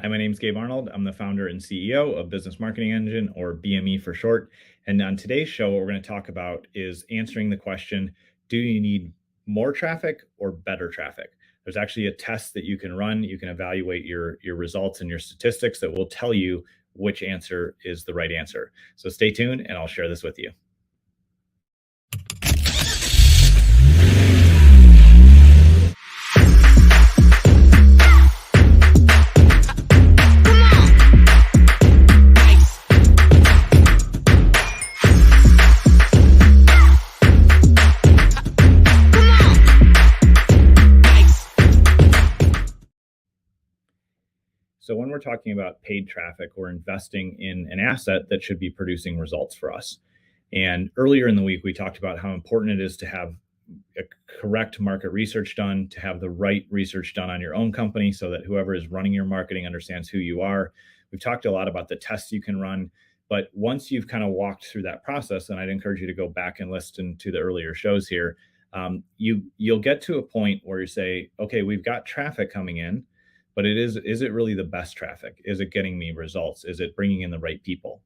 Hi, my name is Gabe Arnold. I'm the founder and CEO of Business Marketing Engine, or BME for short. And on today's show, what we're going to talk about is answering the question, do you need more traffic or better traffic? There's actually a test that you can run. You can evaluate your results and your statistics that will tell you which answer is the right answer. So stay tuned and I'll share this with you. So when we're talking about paid traffic, we're investing in an asset that should be producing results for us. And earlier in the week, we talked about how important it is to have a correct market research done, to have the right research done on your own company so that whoever is running your marketing understands who you are. We've talked a lot about the tests you can run, but once you've kind of walked through that process, and I'd encourage you to go back and listen to the earlier shows here, you'll get to a point where you say, okay, we've got traffic coming in, but is it really the best traffic? Is it getting me results? Is it bringing in the right people?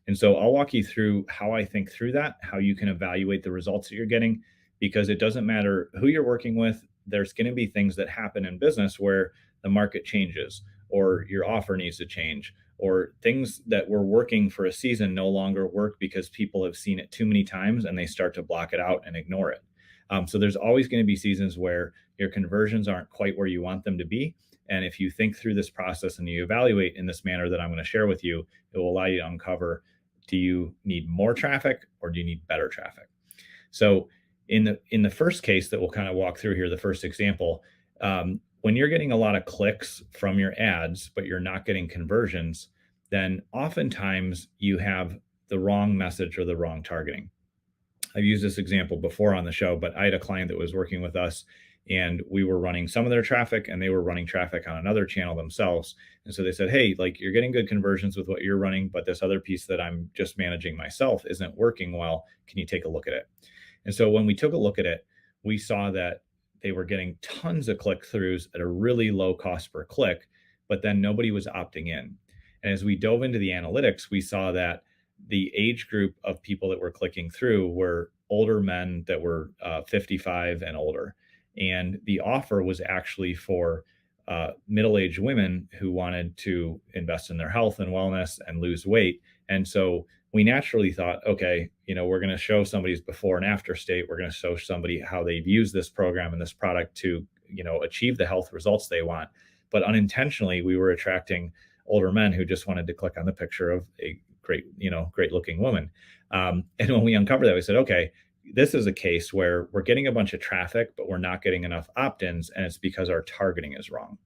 And so I'll walk you through how I think through that, how you can evaluate the results that you're getting, because it doesn't matter who you're working with. There's going to be things that happen in business where the market changes, or your offer needs to change, or things that were working for a season no longer work because people have seen it too many times and they start to block it out and ignore it. So there's always going to be seasons where your conversions aren't quite where you want them to be. And if you think through this process and you evaluate in this manner that I'm going to share with you, it will allow you to uncover, do you need more traffic or do you need better traffic? So in the first case that we'll kind of walk through here, the first example, when you're getting a lot of clicks from your ads, but you're not getting conversions, then oftentimes you have the wrong message or the wrong targeting. I've used this example before on the show, but I had a client that was working with us and we were running some of their traffic and they were running traffic on another channel themselves. And so they said, hey, like you're getting good conversions with what you're running, but this other piece that I'm just managing myself isn't working well. Can you take a look at it? And so when we took a look at it, we saw that they were getting tons of click throughs at a really low cost per click, but then nobody was opting in. And as we dove into the analytics, we saw that the age group of people that were clicking through were older men that were 55 and older. And the offer was actually for middle-aged women who wanted to invest in their health and wellness and lose weight. And so we naturally thought, okay, we're going to show somebody's before and after state. We're going to show somebody how they've used this program and this product to, achieve the health results they want. But unintentionally, we were attracting older men who just wanted to click on the picture of a great looking woman. And when we uncovered that, we said, okay, this is a case where we're getting a bunch of traffic, but we're not getting enough opt-ins, and it's because our targeting is wrong.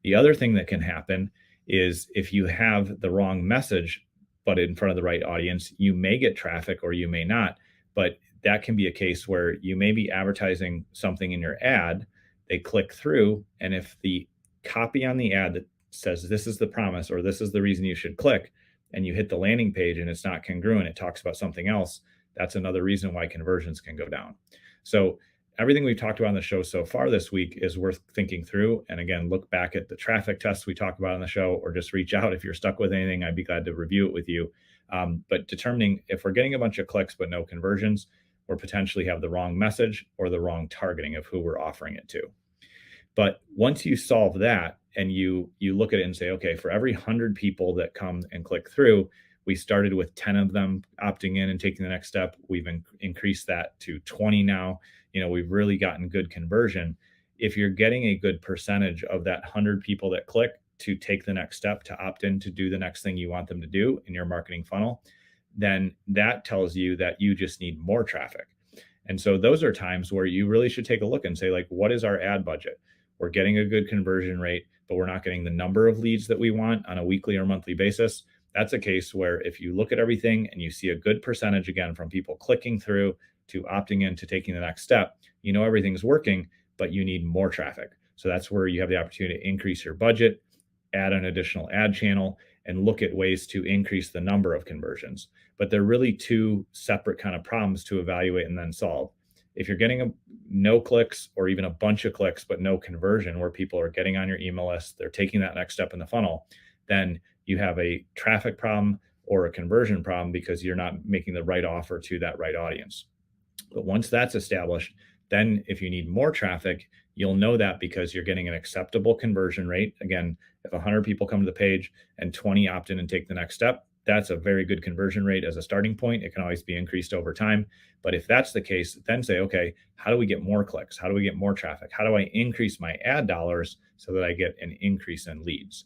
The other thing that can happen is if you have the wrong message, but in front of the right audience, you may get traffic or you may not. But that can be a case where you may be advertising something in your ad, they click through, and if the copy on the ad that says this is the promise or this is the reason you should click, and you hit the landing page and it's not congruent, it talks about something else, that's another reason why conversions can go down. So everything we've talked about on the show so far this week is worth thinking through. And again, look back at the traffic tests we talk about on the show, or just reach out. If you're stuck with anything, I'd be glad to review it with you. But determining if we're getting a bunch of clicks but no conversions, or potentially have the wrong message or the wrong targeting of who we're offering it to. But once you solve that and you look at it and say, okay, for every 100 people that come and click through, we started with 10 of them opting in and taking the next step. We've increased that to 20 now. We've really gotten good conversion. If you're getting a good percentage of that 100 people that click to take the next step, to opt in, to do the next thing you want them to do in your marketing funnel, then that tells you that you just need more traffic. And so those are times where you really should take a look and say, like, what is our ad budget? We're getting a good conversion rate, but we're not getting the number of leads that we want on a weekly or monthly basis. That's a case where if you look at everything and you see a good percentage, again, from people clicking through to opting in to taking the next step, everything's working, but you need more traffic. So that's where you have the opportunity to increase your budget, add an additional ad channel, and look at ways to increase the number of conversions. But they're really two separate kind of problems to evaluate and then solve. if you're getting no clicks or even a bunch of clicks, but no conversion where people are getting on your email list, they're taking that next step in the funnel, then you have a traffic problem or a conversion problem because you're not making the right offer to that right audience. But once that's established, then if you need more traffic, you'll know that because you're getting an acceptable conversion rate. Again, if 100 people come to the page and 20 opt in and take the next step, that's a very good conversion rate as a starting point. It can always be increased over time. But if that's the case, then say, okay, how do we get more clicks? How do we get more traffic? How do I increase my ad dollars so that I get an increase in leads?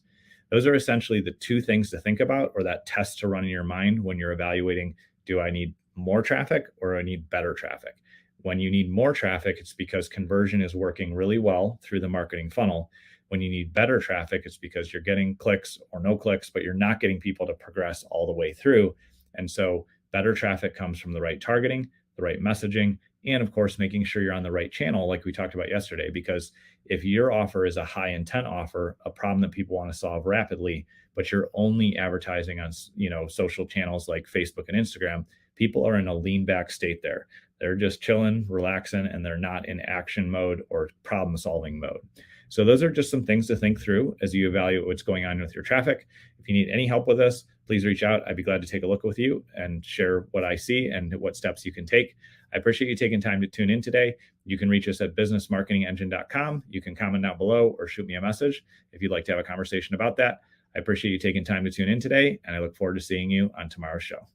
Those are essentially the two things to think about, or that test to run in your mind when you're evaluating, do I need more traffic or I need better traffic? When you need more traffic, it's because conversion is working really well through the marketing funnel. When you need better traffic, it's because you're getting clicks or no clicks, but you're not getting people to progress all the way through. And so better traffic comes from the right targeting, the right messaging, and of course, making sure you're on the right channel, like we talked about yesterday. Because if your offer is a high intent offer, a problem that people want to solve rapidly, but you're only advertising on, social channels like Facebook and Instagram, people are in a lean back state there. They're just chilling, relaxing, and they're not in action mode or problem solving mode. So those are just some things to think through as you evaluate what's going on with your traffic. If you need any help with this, please reach out. I'd be glad to take a look with you and share what I see and what steps you can take. I appreciate you taking time to tune in today. You can reach us at businessmarketingengine.com. You can comment down below or shoot me a message if you'd like to have a conversation about that. I appreciate you taking time to tune in today, and I look forward to seeing you on tomorrow's show.